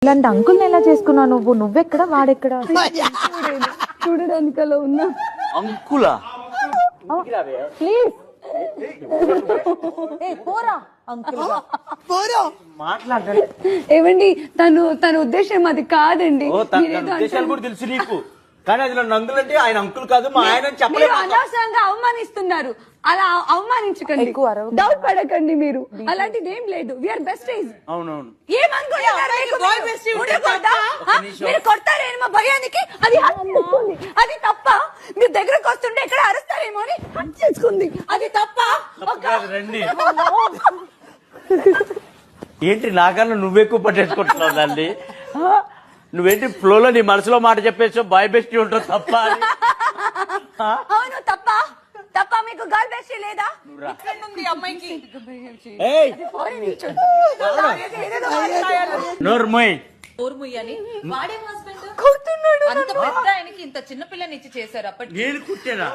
ఇలాంటి అంకుల్ని ఎలా చేసుకున్నావు నువ్వు? నువ్వెక్కడ వాడెక్కడ? చూడడానికి అలా ఉన్నా అంకులా ప్లీజ్ పోరా అంకుల్ మాట్లాడండి. ఏమండి తన ఉద్దేశం అది కాదండి. ఉద్దేశాలు కూడా తెలుసు నీకు, కానీ అది నందులంటే ఆయన అంకుల్ కాదు మా ఆయన మీరు చెప్పలేదు. అనవసరంగా అవమానిస్తున్నారు. అలా అవమానించకండి, ఎక్కువ అరవకండి. డౌట్ పడకండి. మీరు అలాంటిది ఏం లేదు. We're best friends. అవునవును. ఏమనుకుంటున్నారు? మీరు కొడతారేమో భయానికి. అది హత్య చేసుకుంది. అది తప్ప. మీరు దగ్గరకు వస్తుంటే ఇక్కడ అరుస్తారేమో అని హత్య చేసుకుంది. అది తప్ప. రండి. ఏంటి నాకన్నా నువ్వెక్కువ పట్టేసుకుంటున్నావు తల్లి? నువ్వేంటి ఫ్లోలో నీ మనసులో మాట చెప్పేసావు, బాయ్ బెస్ట్ ఉంటావు తప్ప అని. అవును తప్ప. తప్ప మీకు గర్ల్ బెస్ట్ లేదా? నోర్మోయ్ అని వాడేం హస్బెండ్ కొడుతున్నాడు. అంత పెద్ద ఆయనకి ఇంత చిన్న పిల్లని ఇచ్చి చేశారు అప్పటి నేను కుట్టేనా?